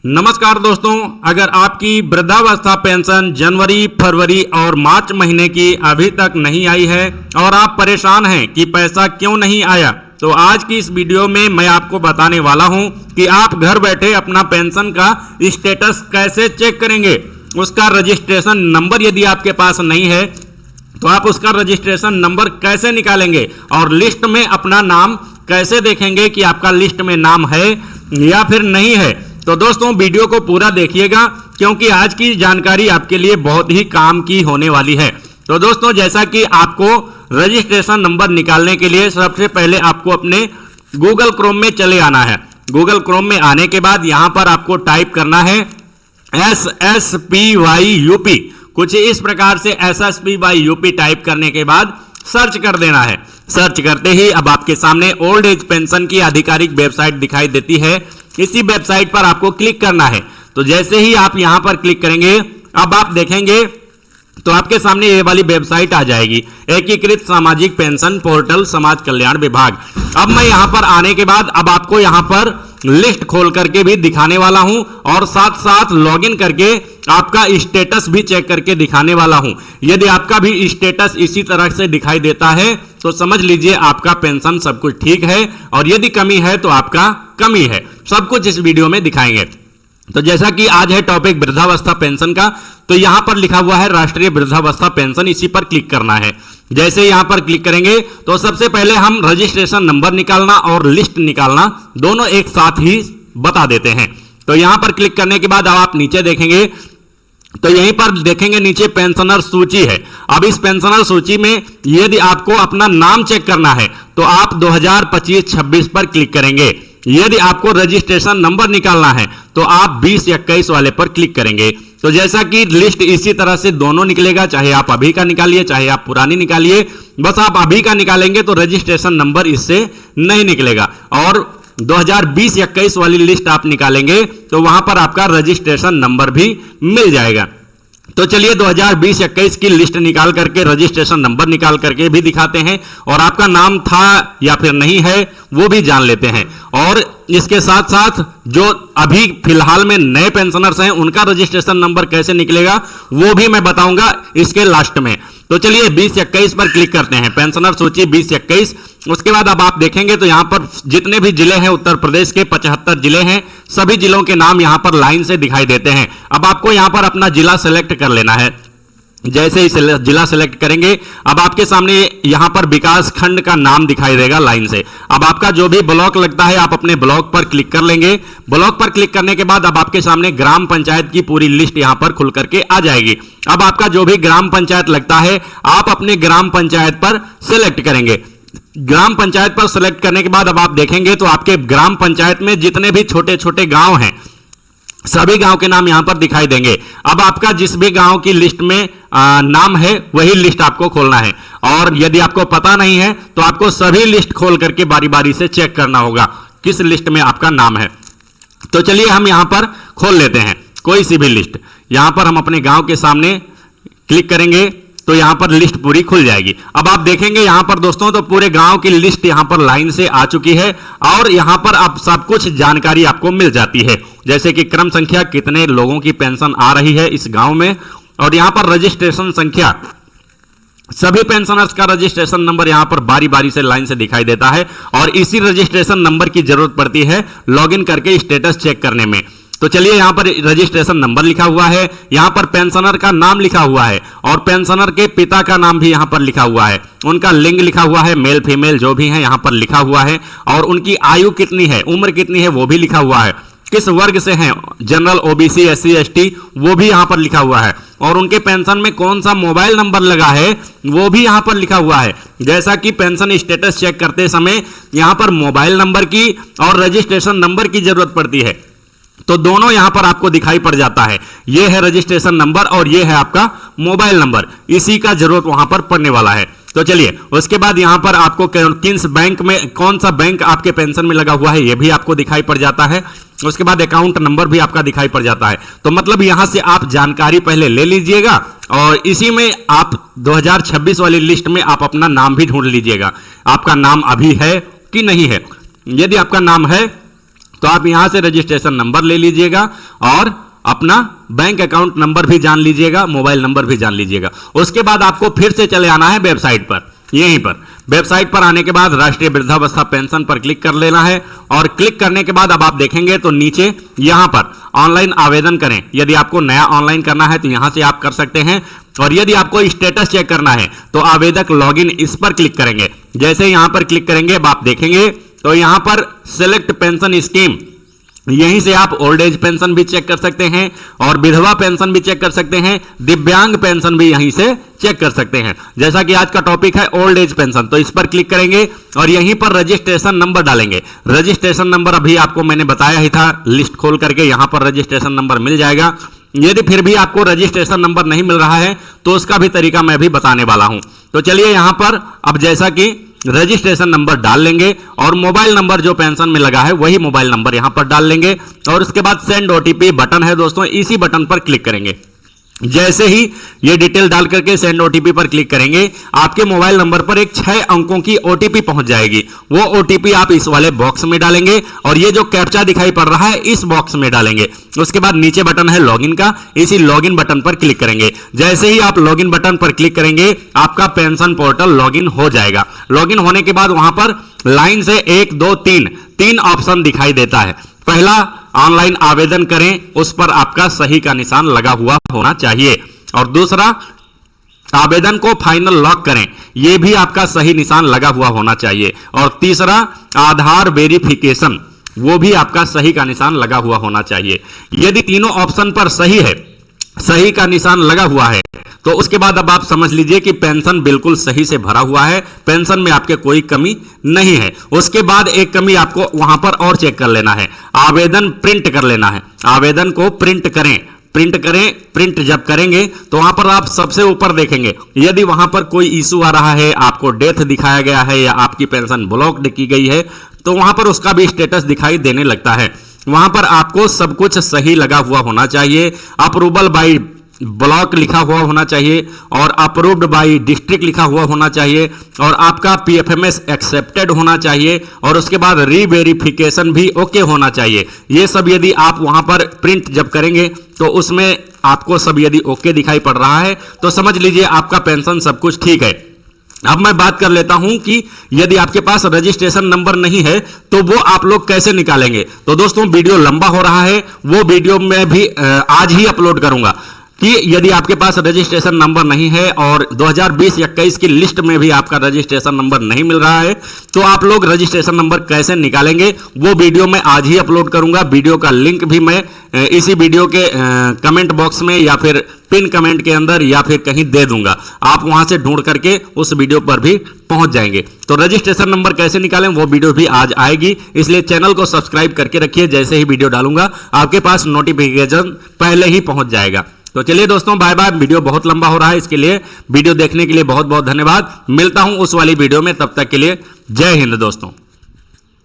नमस्कार दोस्तों, अगर आपकी वृद्धावस्था पेंशन जनवरी, फरवरी और मार्च महीने की अभी तक नहीं आई है और आप परेशान हैं कि पैसा क्यों नहीं आया, तो आज की इस वीडियो में मैं आपको बताने वाला हूं कि आप घर बैठे अपना पेंशन का स्टेटस कैसे चेक करेंगे। उसका रजिस्ट्रेशन नंबर यदि आपके पास नहीं है तो आप उसका रजिस्ट्रेशन नंबर कैसे निकालेंगे और लिस्ट में अपना नाम कैसे देखेंगे कि आपका लिस्ट में नाम है या फिर नहीं है। तो दोस्तों वीडियो को पूरा देखिएगा क्योंकि आज की जानकारी आपके लिए बहुत ही काम की होने वाली है। तो दोस्तों, जैसा कि आपको रजिस्ट्रेशन नंबर निकालने के लिए सबसे पहले आपको अपने गूगल क्रोम में चले आना है। गूगल क्रोम में आने के बाद यहां पर आपको टाइप करना है SSPYUP। कुछ इस प्रकार से SSPYUP टाइप करने के बाद सर्च कर देना है। सर्च करते ही अब आपके सामने ओल्ड एज पेंशन की आधिकारिक वेबसाइट दिखाई देती है। इसी वेबसाइट पर आपको क्लिक करना है। तो जैसे ही आप यहां पर क्लिक करेंगे अब आप देखेंगे तो आपके सामने ये वाली वेबसाइट आ जाएगी, एकीकृत सामाजिक पेंशन पोर्टल समाज कल्याण विभाग। अब मैं यहां पर आने के बाद अब आपको यहां पर लिस्ट खोल करके भी दिखाने वाला हूं और साथ साथ लॉगिन करके आपका स्टेटस भी चेक करके दिखाने वाला हूं। यदि आपका भी स्टेटस इसी तरह से दिखाई देता है तो समझ लीजिए आपका पेंशन सब कुछ ठीक है, और यदि कमी है तो आपका कमी है। सब कुछ इस वीडियो में दिखाएंगे। तो जैसा कि आज है टॉपिक वृद्धावस्था पेंशन का, तो यहां पर लिखा हुआ है राष्ट्रीय वृद्धावस्था पेंशन, इसी पर क्लिक करना है। जैसे यहां पर क्लिक करेंगे तो सबसे पहले हम रजिस्ट्रेशन नंबर निकालना और लिस्ट निकालना दोनों एक साथ ही बता देते हैं। तो यहां पर क्लिक करने के बाद अब आप नीचे देखेंगे तो यहीं पर देखेंगे नीचे पेंशनर सूची है। अब इस पेंशनर सूची में यदि आपको अपना नाम चेक करना है तो आप 2025-26 पर क्लिक करेंगे। यदि आपको रजिस्ट्रेशन नंबर निकालना है तो आप 20-21 वाले पर क्लिक करेंगे। तो जैसा कि लिस्ट इसी तरह से दोनों निकलेगा, चाहे आप अभी का निकालिए चाहे आप पुरानी निकालिए। बस आप अभी का निकालेंगे तो रजिस्ट्रेशन नंबर इससे नहीं निकलेगा, और 2020-21 वाली लिस्ट आप निकालेंगे तो वहां पर आपका रजिस्ट्रेशन नंबर भी मिल जाएगा। तो चलिए 2020-21 की लिस्ट निकाल करके रजिस्ट्रेशन नंबर निकाल करके भी दिखाते हैं, और आपका नाम था या फिर नहीं है वो भी जान लेते हैं। और इसके साथ साथ जो अभी फिलहाल में नए पेंशनर्स हैं उनका रजिस्ट्रेशन नंबर कैसे निकलेगा वो भी मैं बताऊंगा इसके लास्ट में। तो चलिए 20-21 पर क्लिक करते हैं, पेंशनर सूची 20-21। उसके बाद अब आप देखेंगे तो यहां पर जितने भी जिले हैं, उत्तर प्रदेश के 75 जिले हैं, सभी जिलों के नाम यहां पर लाइन से दिखाई देते हैं। अब आपको यहां पर अपना जिला सेलेक्ट कर लेना है। जैसे ही जिला सेलेक्ट करेंगे अब आपके सामने यहां पर विकास खंड का नाम दिखाई देगा लाइन से। अब आपका जो भी ब्लॉक लगता है आप अपने ब्लॉक पर क्लिक कर लेंगे। ब्लॉक पर क्लिक करने के बाद अब आपके सामने ग्राम पंचायत की पूरी लिस्ट यहां पर खुल करके आ जाएगी। अब आपका जो भी ग्राम पंचायत लगता है आप अपने ग्राम पंचायत पर सेलेक्ट करेंगे। ग्राम पंचायत पर सेलेक्ट करने के बाद अब आप देखेंगे तो आपके ग्राम पंचायत में जितने भी छोटे छोटे गांव हैं सभी गांव के नाम यहां पर दिखाई देंगे। अब आपका जिस भी गांव की लिस्ट में नाम है वही लिस्ट आपको खोलना है, और यदि आपको पता नहीं है तो आपको सभी लिस्ट खोल करके बारी बारी से चेक करना होगा किस लिस्ट में आपका नाम है। तो चलिए हम यहां पर खोल लेते हैं कोई सी भी लिस्ट। यहां पर हम अपने गांव के सामने क्लिक करेंगे तो यहां पर लिस्ट पूरी खुल जाएगी। अब आप देखेंगे यहां पर दोस्तों तो पूरे गांव की लिस्ट यहां पर लाइन से आ चुकी है, और यहां पर अब सब कुछ जानकारी आपको मिल जाती है, जैसे कि क्रम संख्या, कितने लोगों की पेंशन आ रही है इस गांव में, और यहां पर रजिस्ट्रेशन संख्या, सभी पेंशनर्स का रजिस्ट्रेशन नंबर यहां पर बारी बारी से लाइन से दिखाई देता है। और इसी रजिस्ट्रेशन नंबर की जरूरत पड़ती है लॉगिन करके स्टेटस चेक करने में। तो चलिए यहां पर रजिस्ट्रेशन नंबर लिखा हुआ है, यहां पर पेंशनर का नाम लिखा हुआ है, और पेंशनर के पिता का नाम भी यहां पर लिखा हुआ है, उनका लिंग लिखा हुआ है, मेल फीमेल जो भी है यहां पर लिखा हुआ है, और उनकी आयु कितनी है, उम्र कितनी है वो भी लिखा हुआ है, किस वर्ग से हैं, जनरल, ओबीसी, एससी, एसटी वो भी यहां पर लिखा हुआ है, और उनके पेंशन में कौन सा मोबाइल नंबर लगा है वो भी यहां पर लिखा हुआ है। जैसा कि पेंशन स्टेटस चेक करते समय यहां पर मोबाइल नंबर की और रजिस्ट्रेशन नंबर की जरूरत पड़ती है, तो दोनों यहां पर आपको दिखाई पड़ जाता है। यह है रजिस्ट्रेशन नंबर और यह है आपका मोबाइल नंबर, इसी का जरूरत वहां पर पड़ने वाला है। तो चलिए उसके बाद यहां पर आपको किस बैंक में, कौन सा बैंक आपके पेंशन में लगा हुआ है यह भी आपको दिखाई पड़ जाता है। उसके बाद अकाउंट नंबर भी आपका दिखाई पड़ जाता है। तो मतलब यहां से आप जानकारी पहले ले लीजिएगा, और इसी में आप 2026 वाली लिस्ट में आप अपना नाम भी ढूंढ लीजिएगा, आपका नाम अभी है कि नहीं है। यदि आपका नाम है तो आप यहां से रजिस्ट्रेशन नंबर ले लीजिएगा और अपना बैंक अकाउंट नंबर भी जान लीजिएगा, मोबाइल नंबर भी जान लीजिएगा। उसके बाद आपको फिर से चले आना है वेबसाइट पर। यहीं पर वेबसाइट पर आने के बाद राष्ट्रीय वृद्धावस्था पेंशन पर क्लिक कर लेना है और क्लिक करने के बाद अब आप देखेंगे तो नीचे यहां पर ऑनलाइन आवेदन करें। यदि आपको नया ऑनलाइन करना है तो यहां से आप कर सकते हैं, और यदि आपको स्टेटस चेक करना है तो आवेदक लॉगिन इस पर क्लिक करेंगे। जैसे यहां पर क्लिक करेंगे अब आप देखेंगे तो यहां पर सिलेक्ट पेंशन स्कीम, यहीं से आप ओल्ड एज पेंशन भी चेक कर सकते हैं और विधवा पेंशन भी चेक कर सकते हैं, दिव्यांग पेंशन भी यहीं से चेक कर सकते हैं। जैसा कि आज का टॉपिक है ओल्ड एज पेंशन, तो इस पर क्लिक करेंगे और यहीं पर रजिस्ट्रेशन नंबर डालेंगे। रजिस्ट्रेशन नंबर अभी आपको मैंने बताया ही था, लिस्ट खोल करके यहां पर रजिस्ट्रेशन नंबर मिल जाएगा। यदि फिर भी आपको रजिस्ट्रेशन नंबर नहीं मिल रहा है तो उसका भी तरीका मैं भी बताने वाला हूं। तो चलिए यहां पर अब जैसा कि रजिस्ट्रेशन नंबर डाल लेंगे और मोबाइल नंबर जो पेंशन में लगा है वही मोबाइल नंबर यहां पर डाल लेंगे और उसके बाद सेंड ओटीपी बटन है दोस्तों, इसी बटन पर क्लिक करेंगे। जैसे ही ये डिटेल डाल करके सेंड ओटीपी पर क्लिक करेंगे आपके मोबाइल नंबर पर एक 6 अंकों की ओटीपी पहुंच जाएगी। वो ओटीपी आप इस वाले बॉक्स में डालेंगे और ये जो कैप्चा दिखाई पड़ रहा है इस बॉक्स में डालेंगे। उसके बाद नीचे बटन है लॉगिन का, इसी लॉगिन बटन पर क्लिक करेंगे। जैसे ही आप लॉगिन बटन पर क्लिक करेंगे आपका पेंशन पोर्टल लॉगिन हो जाएगा। लॉगिन होने के बाद वहां पर लाइन से 1 2 3 ऑप्शन दिखाई देता है। पहला ऑनलाइन आवेदन करें, उस पर आपका सही का निशान लगा हुआ होना चाहिए, और दूसरा आवेदन को फाइनल लॉक करें, यह भी आपका सही निशान लगा हुआ होना चाहिए, और तीसरा आधार वेरिफिकेशन, वो भी आपका सही का निशान लगा हुआ होना चाहिए। यदि तीनों ऑप्शन पर सही है, सही का निशान लगा हुआ है, तो उसके बाद अब आप समझ लीजिए कि पेंशन बिल्कुल सही से भरा हुआ है, पेंशन में आपके कोई कमी नहीं है। उसके बाद एक कमी आपको वहां पर और चेक कर लेना है, आवेदन प्रिंट कर लेना है। आवेदन को प्रिंट करें। प्रिंट जब करेंगे तो वहां पर आप सबसे ऊपर देखेंगे यदि वहां पर कोई इशू आ रहा है, आपको डेथ दिखाया गया है या आपकी पेंशन ब्लॉक्ड की गई है, तो वहां पर उसका भी स्टेटस दिखाई देने लगता है। वहां पर आपको सब कुछ सही लगा हुआ होना चाहिए। अप्रूवल बाय ब्लॉक लिखा हुआ होना चाहिए और अप्रूव्ड बाय डिस्ट्रिक्ट लिखा हुआ होना चाहिए और आपका पीएफएमएस एक्सेप्टेड होना चाहिए और उसके बाद रीवेरिफिकेशन भी ओके होना चाहिए। ये सब यदि आप वहां पर प्रिंट जब करेंगे तो उसमें आपको सब यदि ओके दिखाई पड़ रहा है तो समझ लीजिए आपका पेंशन सब कुछ ठीक है। अब मैं बात कर लेता हूं कि यदि आपके पास रजिस्ट्रेशन नंबर नहीं है तो वो आप लोग कैसे निकालेंगे। तो दोस्तों वीडियो लंबा हो रहा है, वो वीडियो मैं भी आज ही अपलोड करूंगा कि यदि आपके पास रजिस्ट्रेशन नंबर नहीं है और 2020-21 की लिस्ट में भी आपका रजिस्ट्रेशन नंबर नहीं मिल रहा है तो आप लोग रजिस्ट्रेशन नंबर कैसे निकालेंगे, वो वीडियो मैं आज ही अपलोड करूंगा। वीडियो का लिंक भी मैं इसी वीडियो के कमेंट बॉक्स में या फिर पिन कमेंट के अंदर या फिर कहीं दे दूंगा, आप वहां से ढूंढ करके उस वीडियो पर भी पहुंच जाएंगे। तो रजिस्ट्रेशन नंबर कैसे निकालें वो वीडियो भी आज आएगी, इसलिए चैनल को सब्सक्राइब करके रखिए। जैसे ही वीडियो डालूंगा आपके पास नोटिफिकेशन पहले ही पहुंच जाएगा। तो चलिए दोस्तों बाय बाय। वीडियो बहुत लंबा हो रहा है, इसके लिए वीडियो देखने के लिए बहुत बहुत धन्यवाद। मिलता हूं उस वाली वीडियो में, तब तक के लिए जय हिंद दोस्तों।